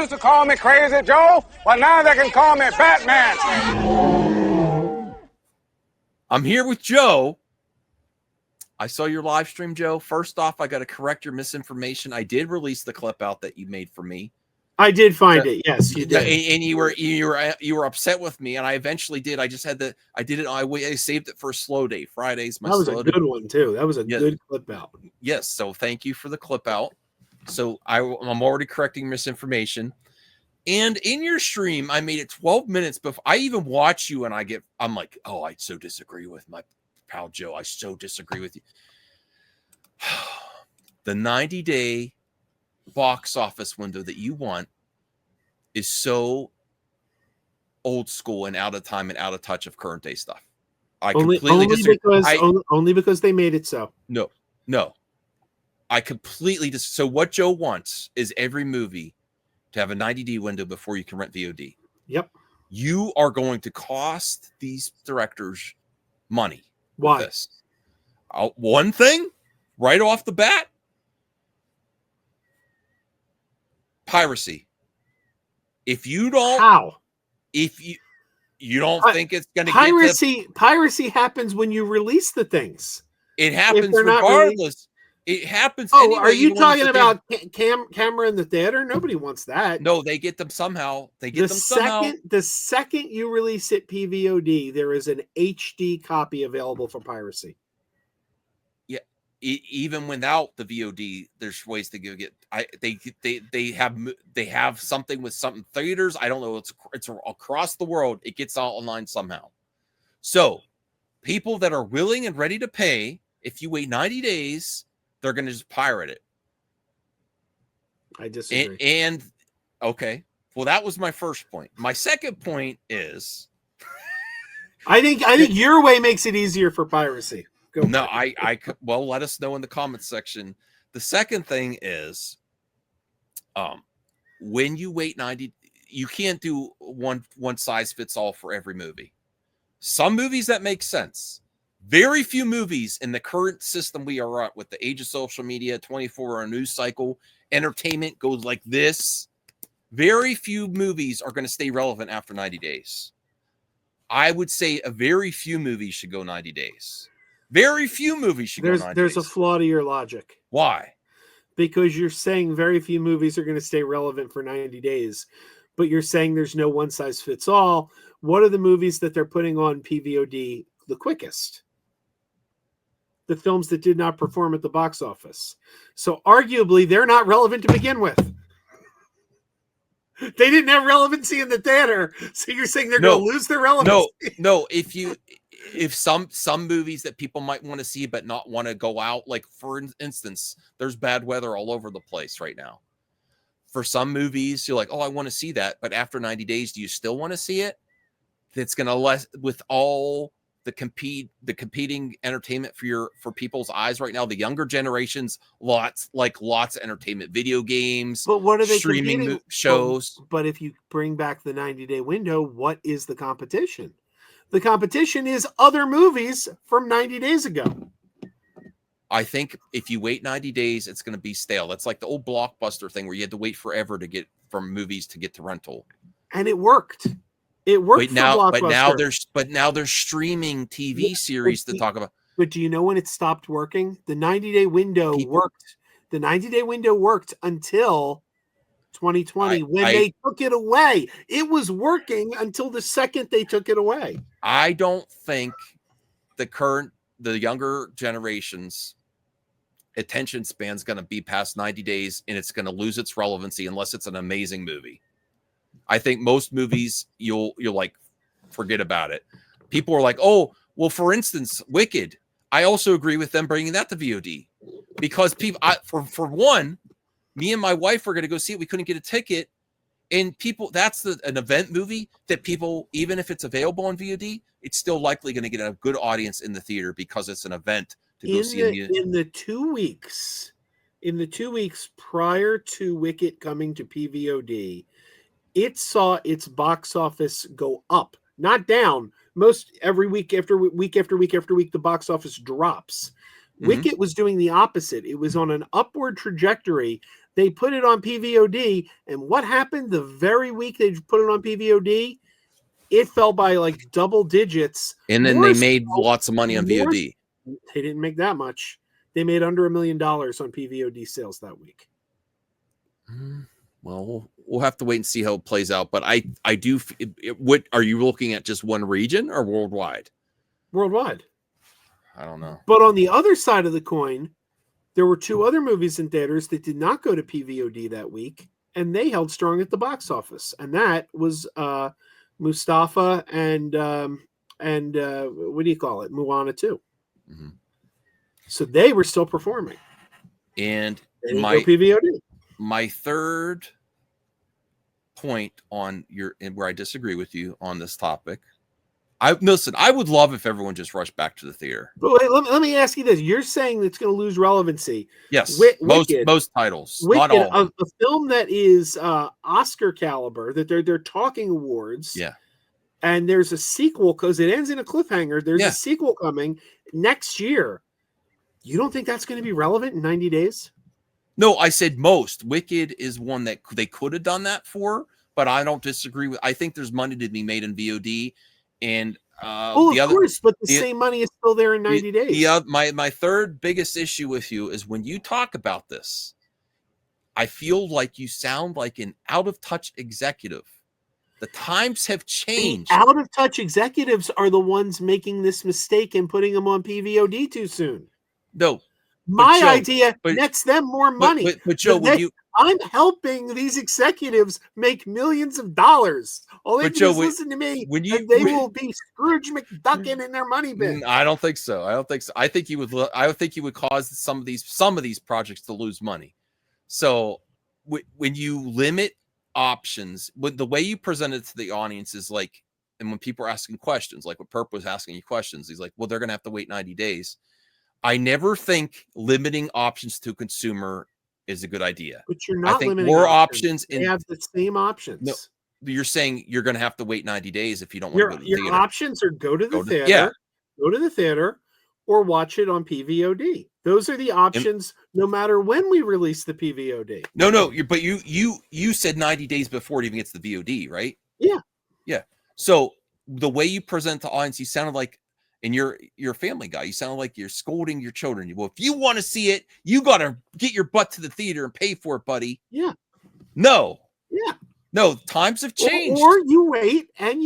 used to call me Crazy Joe, but now they can call me Batman. I'm here with Joe. I saw your live stream, Joe. First off, I got to correct your misinformation. I did release the clip out that you made for me. I did find it. Yes, you did. And you were upset with me, and I eventually did. I just had to. I did it. I saved it for a slow day. Friday's my. That was slow a good day. one too. That was a good clip out. Yes. So thank you for the clip out. So I'm already correcting misinformation. And in your stream, I made it 12 minutes before I even watch you, and I'm like, oh, I so disagree with my pal Joe. I so disagree with you. The 90-day box office window that you want is so old school and out of time and out of touch of current day stuff. Only because they made it so. No. I completely so what Joe wants is every movie to have a 90-day window before you can rent VOD. Yep. You are going to cost these directors money. Why? With this. One thing right off the bat, piracy. If you don't, if you don't think it's going to piracy happens when you release the things. It happens regardless. It happens. Anyway, are you talking about camera in the theater? Nobody wants that. No, they get them somehow. The second you release it P.V.O.D, there is an HD copy available for piracy. Yeah, even without the VOD, there's ways to go get. They have something with some theaters. I don't know. It's across the world. It gets out online somehow. So, people that are willing and ready to pay, if you wait 90 days. They're going to just pirate it. I disagree. And okay, well, that was my first point. My second point is, I think your way makes it easier for piracy. Well, let us know in the comments section. The second thing is, when you wait 90, you can't do one size fits all for every movie. Some movies that make sense. Very few movies in the current system we are at with the age of social media, 24-hour news cycle, entertainment goes like this. Very few movies are going to stay relevant after 90 days. I would say a very few movies should go 90 days. Very few movies should go 90 days. There's a flaw to your logic. Why? Because you're saying very few movies are going to stay relevant for 90 days, but you're saying there's no one size fits all. What are the movies that they're putting on P.V.O.D the quickest? The films that did not perform at the box office. So arguably they're not relevant to begin with. They didn't have relevancy in the theater. So you're saying they're going to lose their relevance? No. If some movies that people might want to see but not want to go out, like for instance, there's bad weather all over the place right now. For some movies, you're like, oh, I want to see that. But after 90 days, do you still want to see it? That's going to with all the competing entertainment for people's eyes right now. The younger generations, lots of entertainment, video games, but what are they streaming shows? But if you bring back the 90-day window, what is the competition? The competition is other movies from 90 days ago. I think if you wait 90 days, it's going to be stale. That's like the old Blockbuster thing where you had to wait forever to get from movies to get to rental. And it worked. It worked but now there's streaming TV series to talk about. But do you know when it stopped working? The 90-day window worked. The 90-day window worked until 2020 when they took it away. It was working until the second they took it away. I don't think the younger generations attention span is going to be past 90 days and it's going to lose its relevancy unless it's an amazing movie. I think most movies you'll like forget about it. People are like, oh, well, for instance, Wicked. I also agree with them bringing that to VOD because people, for one, me and my wife were going to go see it. We couldn't get a ticket, and people, that's an event movie that people, even if it's available on VOD, it's still likely going to get a good audience in the theater because it's an event to go see. In the 2 weeks prior to Wicked coming to PVOD, it saw its box office go up, not down. Most every week after week, the box office drops. Mm-hmm. Wicked was doing the opposite. It was on an upward trajectory They put it on PVOD, and what happened the very week they put it on PVOD? It fell by like double digits. And then they made lots of money on VOD. They didn't make that much. They made under $1 million on PVOD sales that week. Well, we'll have to wait and see how it plays out. But I do. What are you looking at? Just one region or worldwide? Worldwide. I don't know. But on the other side of the coin, there were 2 other movies in theaters that did not go to PVOD that week, and they held strong at the box office. And that was Mustafa and what do you call it? Moana 2. Mm-hmm. So they were still performing. And PVOD. My third point on where I disagree with you on this topic. I would love if everyone just rushed back to the theater. But wait, let me ask you this. You're saying it's going to lose relevancy. Yes. Wicked, most titles. Wicked, not all. A film that is Oscar caliber, that they're talking awards. Yeah. And there's a sequel because it ends in a cliffhanger. There's a sequel coming next year. You don't think that's going to be relevant in 90 days? No, I said most. Wicked is one that they could have done that for, but I don't disagree with. I think there's money to be made in VOD, and of course, but the same money is still there in 90 days. My third biggest issue with you is when you talk about this, I feel like you sound like an out of touch executive. The times have changed. The out of touch executives are the ones making this mistake and putting them on PVOD too soon. No. My idea nets them more money. But Joe, I'm helping these executives make millions of dollars. All they do is listen to me, and they will be Scrooge McDuckin in their money bin. I don't think so. I think you would. I think you would cause some of these projects to lose money. So when you limit options, the way you present it to the audience is like, and when people are asking questions, like when Perp was asking you questions, he's like, "Well, they're going to have to wait 90 days." I never think limiting options to a consumer is a good idea. But you're not limiting more options. They have the same options. No, you're saying you're going to have to wait 90 days if you don't want to go to the theater. Your options are go to the theater, or watch it on PVOD. Those are the options, no matter when we release the PVOD. No, but you said 90 days before it even gets the VOD, right? Yeah. So the way you present to audience, you sounded like. And you're a family guy. You sound like you're scolding your children. Well, if you want to see it, you got to get your butt to the theater and pay for it, buddy. Yeah. No. Yeah. No, times have changed. Or you wait and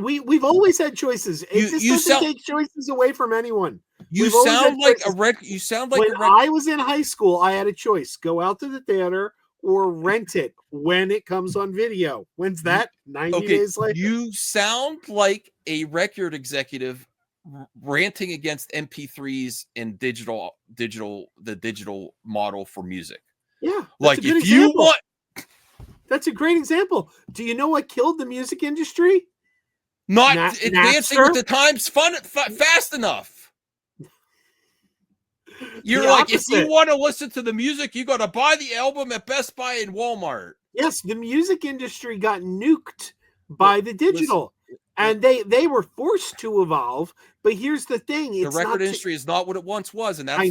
we've always had choices. It doesn't take choices away from anyone. You sound like a wreck. You sound like when I was in high school, I had a choice: go out to the theater or rent it when it comes on video. When's that? 90 days later. You sound like a record executive ranting against MP3s and the digital model for music. Yeah. Like if you want. That's a great example. Do you know what killed the music industry? Not advancing with the times fast enough. You're like, if you want to listen to the music, you got to buy the album at Best Buy and Walmart. Yes, the music industry got nuked by the digital, and they were forced to evolve. But here's the thing: the record industry is not what it once was, and that's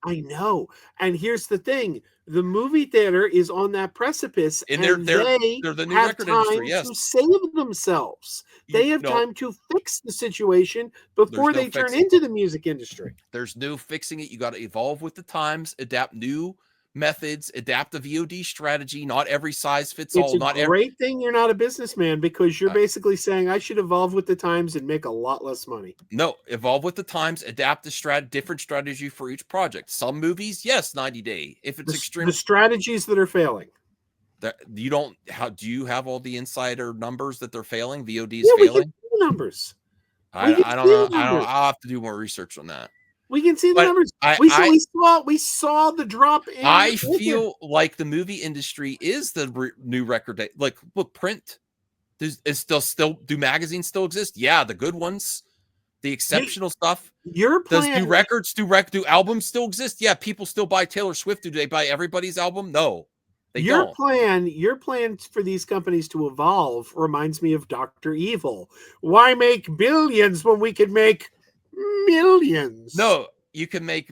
I know. And here's the thing: the movie theater is on that precipice, and they're the new record industry. Yes, to save themselves. They have time to fix the situation before they turn into the music industry. There's no fixing it. You got to evolve with the times, adapt new methods, adapt the VOD strategy. Not every size fits all. It's a great thing you're not a businessman, because you're basically saying I should evolve with the times and make a lot less money. No, evolve with the times, adapt the different strategy for each project. Some movies, yes, 90 day. If it's extreme, the strategies that are failing. That you don't. How do you have all the insider numbers that they're failing? VOD is failing. We can see the numbers. I don't know. I'll have to do more research on that. We can see the numbers. We saw the drop in. I feel like the movie industry is the new record day. Like, look, print is still. Do magazines still exist? Yeah, the good ones, the exceptional stuff. Does do albums still exist? Yeah, people still buy Taylor Swift. Do they buy everybody's album? No. Your plan for these companies to evolve reminds me of Dr. Evil. Why make billions when we could make millions? No, you can make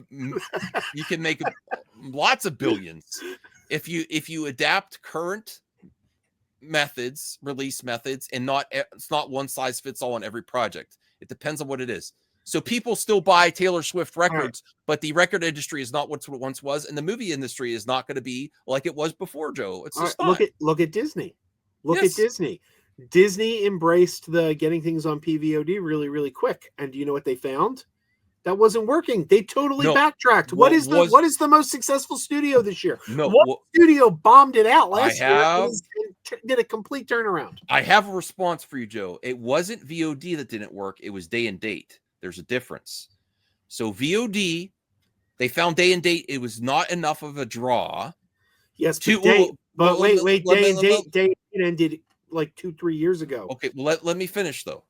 lots of billions if you adapt current release methods, and it's not one size fits all on every project. It depends on what it is. So people still buy Taylor Swift records, but the record industry is not what it once was, and the movie industry is not going to be like it was before, Joe. It's just not. Look at Disney. Look at Disney. Disney embraced the getting things on PVOD really, really quick. And do you know what they found? That wasn't working. They totally backtracked. What is the most successful studio this year? What studio bombed it out last year and did a complete turnaround? I have a response for you, Joe. It wasn't VOD that didn't work. It was day and date. There's a difference. So VOD, they found day and date. It was not enough of a draw. Yes, but wait, day and date ended like 2-3 years ago. Okay, well, let me finish though.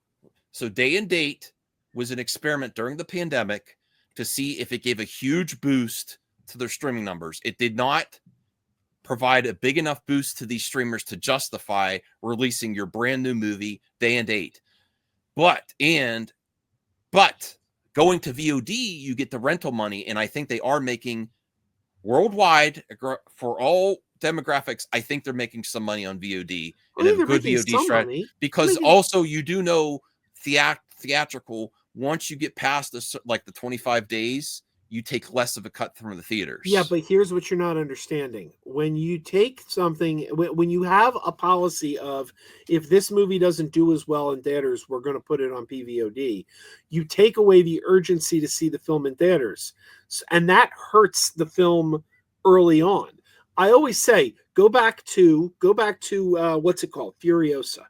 So day and date was an experiment during the pandemic to see if it gave a huge boost to their streaming numbers. It did not provide a big enough boost to these streamers to justify releasing your brand new movie day and date. But going to VOD, you get the rental money, and I think they are making worldwide for all demographics. I think they're making some money on VOD and a good VOD strategy, because also you do know theatrical. Once you get past the 25 days, you take less of a cut from the theaters. Yeah, but here's what you're not understanding. When you take something, when you have a policy of, if this movie doesn't do as well in theaters, we're going to put it on PVOD, you take away the urgency to see the film in theaters. And that hurts the film early on. I always say, go back to what's it called? Furiosa.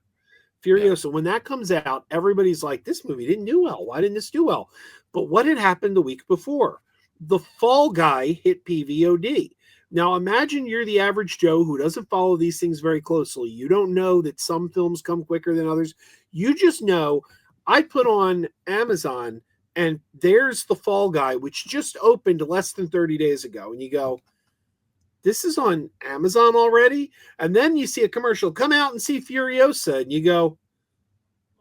When that comes out, everybody's like, this movie didn't do well. Why didn't this do well? But what had happened the week before? The Fall Guy hit PVOD. Now imagine you're the average Joe who doesn't follow these things very closely. You don't know that some films come quicker than others. You just know, I put on Amazon and there's The Fall Guy, which just opened less than 30 days ago. And you go, this is on Amazon already? And then you see a commercial, come out and see Furiosa. And you go,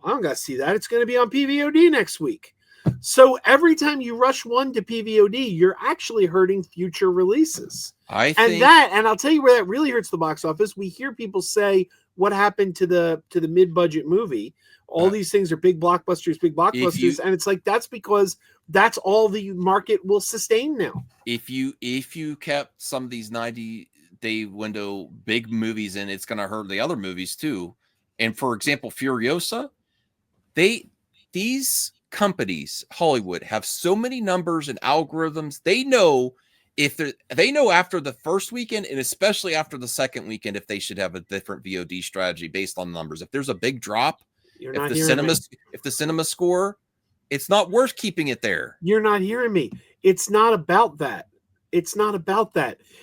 I don't got to see that. It's going to be on PVOD next week. So every time you rush one to PVOD, you're actually hurting future releases. And I'll tell you where that really hurts the box office. We hear people say, what happened to the mid-budget movie? All these things are big blockbusters, and it's like, that's because that's all the market will sustain now. If you kept some of these 90-day window big movies in, it's going to hurt the other movies too. And for example, Furiosa, these companies, Hollywood, have so many numbers and algorithms. They know after the first weekend, and especially after the second weekend, if they should have a different VOD strategy based on the numbers. If there's a big drop, if the cinema score, it's not worth keeping it there. You're not hearing me. It's not about that. It's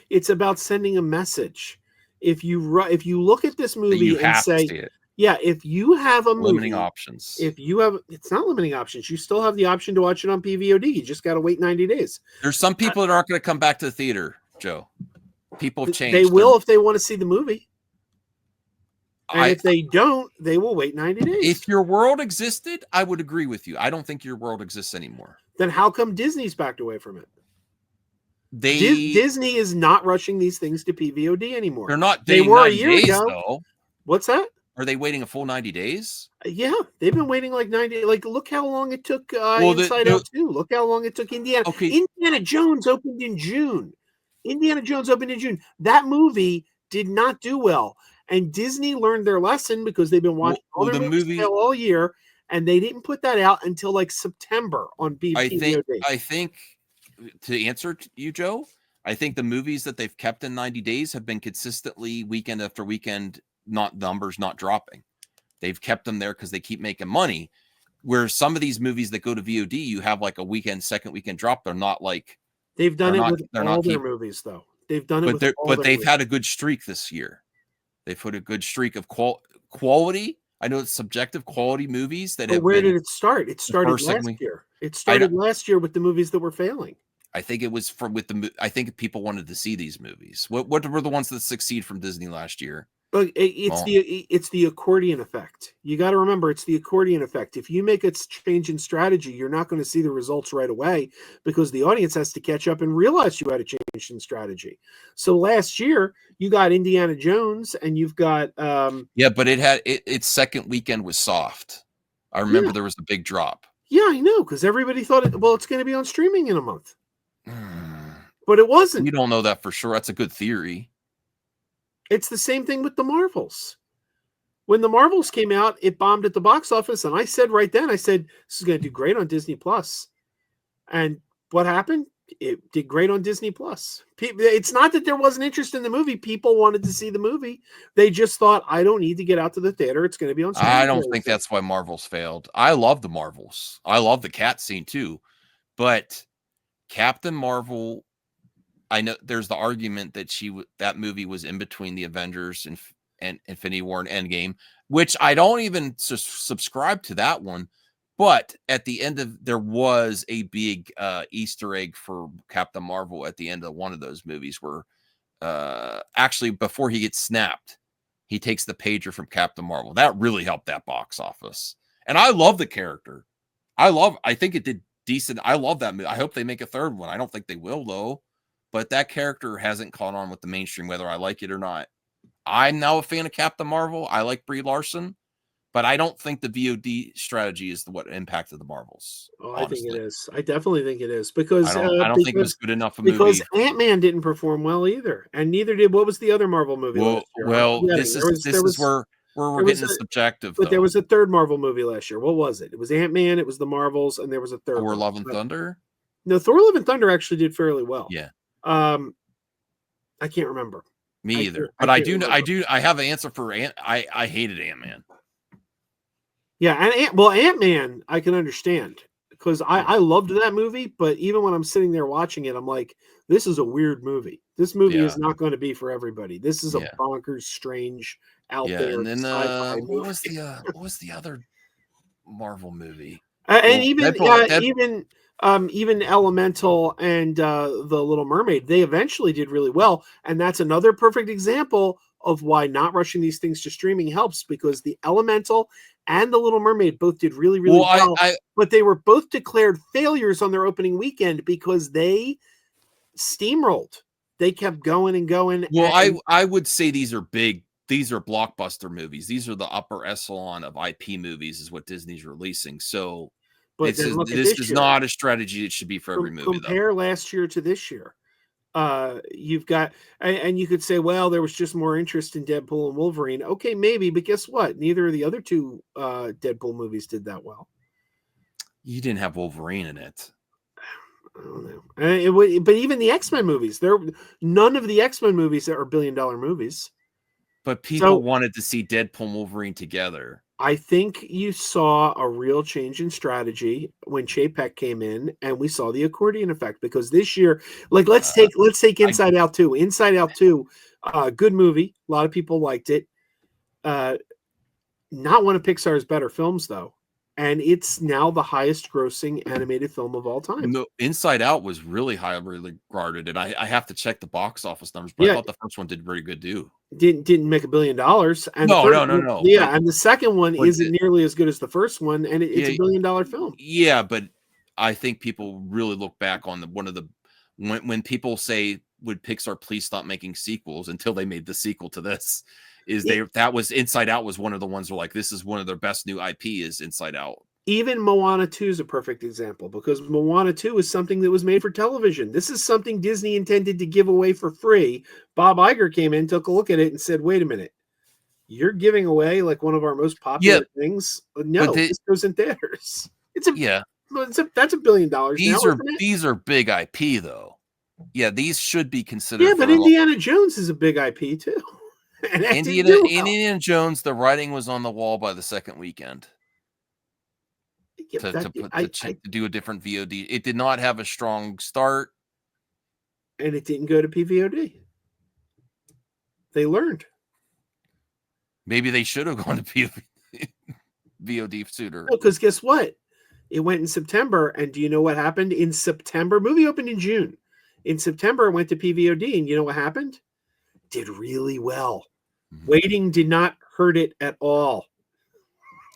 It's about sending a message. If you look at this movie and say, yeah, if you have a movie, limiting options. It's not limiting options. You still have the option to watch it on PVOD. You just got to wait 90 days. There's some people that aren't going to come back to the theater, Joe. People have changed. They will if they want to see the movie. And if they don't, they will wait 90 days. If your world existed, I would agree with you. I don't think your world exists anymore. Then how come Disney's backed away from it? Disney is not rushing these things to PVOD anymore. They're not. They were a year ago. Though. What's that? Are they waiting a full 90 days? Yeah, they've been waiting like 90. Like, look how long it took Inside Out 2. Look how long it took Indiana. Okay. Indiana Jones opened in June. That movie did not do well. And Disney learned their lesson because they've been watching all their movies all year, and they didn't put that out until like September on PVOD. I think to answer you, Joe, I think the movies that they've kept in 90 days have been consistently weekend after weekend, not dropping. They've kept them there because they keep making money. Where some of these movies that go to VOD, you have like a second weekend drop. They're not like they've done it with all their movies, though. They've done it, but they've had a good streak this year. They've put a good streak of quality. I know it's subjective quality movies that. But where did it start? It started last year. It started last year with the movies that were failing. I think it was I think people wanted to see these movies. What were the ones that succeed from Disney last year? But Well, it's the accordion effect. You got to remember, it's the accordion effect. If you make a change in strategy, you're not going to see the results right away because the audience has to catch up and realize you had a change in strategy. So last year, you got Indiana Jones, and you've got yeah, but its second weekend was soft. I remember there was a big drop. Yeah, I know, because everybody thought it's going to be on streaming in a month, but it wasn't. We don't know that for sure. That's a good theory. It's the same thing with the Marvels. When the Marvels came out, it bombed at the box office, and I said right then, this is going to do great on Disney Plus. And what happened? It did great on Disney Plus. It's not that there wasn't interest in the movie. People wanted to see the movie. They just thought, I don't need to get out to the theater. It's going to be on streaming. I don't think that's why Marvels failed. I love the Marvels. I love the cat scene too. But Captain Marvel, I know there's the argument that that movie was in between the Avengers and Infinity War and Endgame, which I don't even subscribe to that one. But at the end there was a big Easter egg for Captain Marvel at the end of one of those movies where actually before he gets snapped, he takes the pager from Captain Marvel. That really helped that box office. And I love the character. I think it did decent. I love that movie. I hope they make a third one. I don't think they will though. But that character hasn't caught on with the mainstream, whether I like it or not. I'm now a fan of Captain Marvel. I like Brie Larson, but I don't think the VOD strategy is what impacted the Marvels. Oh, I think it is. I definitely think it is because I don't think it was good enough a movie. Because Ant-Man didn't perform well either, and neither did what was the other Marvel movie last year? This is where we're getting subjective. But there was a third Marvel movie last year. What was it? It was Ant-Man. It was the Marvels, and there was a third. Thor: Love and Thunder. No, Thor: Love and Thunder actually did fairly well. Yeah. I can't remember. Me either. But I do. I have an answer for Ant. I hated Ant-Man. Yeah, and Ant-Man, I can understand because I loved that movie. But even when I'm sitting there watching it, I'm like, this is a weird movie. This movie is not going to be for everybody. This is a bonkers, strange, out there. And then what was the other Marvel movie? And even Elemental and the Little Mermaid, they eventually did really well, and that's another perfect example of why not rushing these things to streaming helps, because the Elemental and the Little Mermaid both did really, really well, but they were both declared failures on their opening weekend because they steamrolled. They kept going and going. Well, I would say these are big. These are blockbuster movies. These are the upper echelon of IP movies, is what Disney's releasing. So but this is not a strategy it should be for every movie. Compare last year to this year. You've got, and you could say, well, there was just more interest in Deadpool and Wolverine. Okay, maybe, but guess what? Neither of the other two Deadpool movies did that well. You didn't have Wolverine in it. I don't know. But even the X-Men movies, none of the X-Men movies are billion-dollar movies. But people wanted to see Deadpool and Wolverine together. I think you saw a real change in strategy when Chapek came in, and we saw the accordion effect, because this year, like let's take Inside Out 2. Inside Out 2, good movie. A lot of people liked it. Not one of Pixar's better films, though. And it's now the highest grossing animated film of all time. No, Inside Out was really highly regarded, and I have to check the box office numbers, but I thought the first one did very good too. Didn't make $1 billion. And no. Yeah, and the second one isn't nearly as good as the first one, and it's $1 billion film. Yeah, but I think people really look back on when people say, would Pixar please stop making sequels, until they made the sequel to this. That was Inside Out was one of the ones where like, this is one of their best new IP is Inside Out. Even Moana 2 is a perfect example, because Moana 2 is something that was made for television. This is something Disney intended to give away for free. Bob Iger came in, took a look at it, and said, wait a minute, you're giving away like one of our most popular things? No, this goes in theaters. That's $1 billion. These are big IP though. Yeah, these should be considered. Yeah, but Indiana Jones is a big IP too. Indiana Jones, the writing was on the wall by the second weekend. To do a different VOD. It did not have a strong start. And it didn't go to P.V.O.D. They learned. Maybe they should have gone to VOD sooner. No, because guess what? It went in September, and do you know what happened in September? Movie opened in June. In September, it went to P.V.O.D., and you know what happened? Did really well. Waiting did not hurt it at all.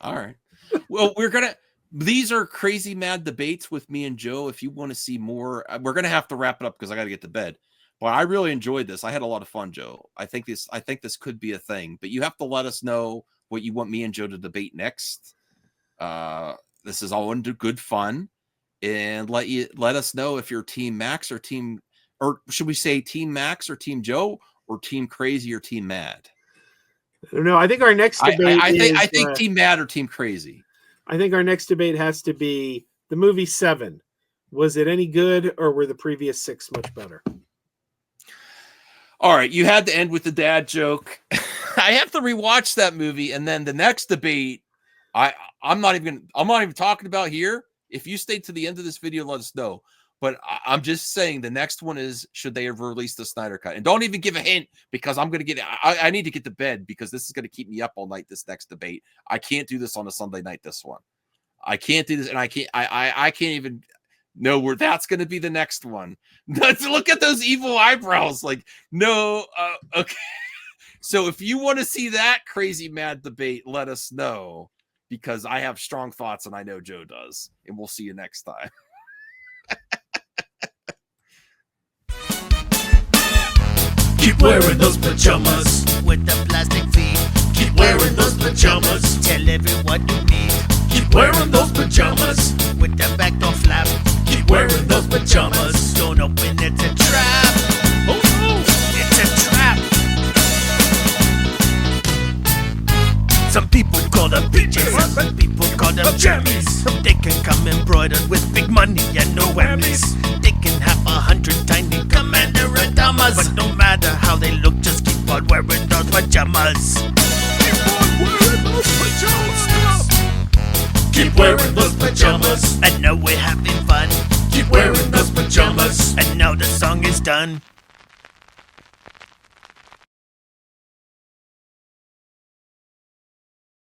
All right. Well, these are crazy mad debates with me and Joe. If you want to see more, we're going to have to wrap it up because I got to get to bed. But I really enjoyed this. I had a lot of fun, Joe. I think this could be a thing, but you have to let us know what you want me and Joe to debate next. This is all into good fun, and let us know if you're Team Max or should we say Team Max or Team Joe or Team Krazy or Team Mad? I don't know. I think our next debate I think Team Mad or Team Krazy. I think our next debate has to be the movie 7. Was it any good, or were the previous 6 much better? All right, you had to end with the dad joke. I have to rewatch that movie, and then the next debate, I'm not even talking about here. If you stay to the end of this video, let us know. But I'm just saying the next one is, should they have released the Snyder Cut? And don't even give a hint, because I'm going to I need to get to bed, because this is going to keep me up all night, this next debate. I can't do this on a Sunday night, this one. I can't do this, and I can't even know where that's going to be the next one. Look at those evil eyebrows. Like, no, okay. So if you want to see that crazy mad debate, let us know, because I have strong thoughts, and I know Joe does. And we'll see you next time. Keep wearing those pajamas with the plastic feet. Keep wearing those pajamas. Tell everyone you meet. Keep wearing those pajamas with the back door flap. Keep wearing those pajamas. Don't open, it's a trap. Oh no, it's a trap. Some people call them PJs, some people call them jammies. They can come embroidered with big money and no whammies. They can have 100 tiny commander pajamas, but no matter how they look, just keep on wearing those pajamas. Keep on wearing those pajamas. Keep wearing those pajamas. And now we're having fun. Keep wearing those pajamas. And now the song is done.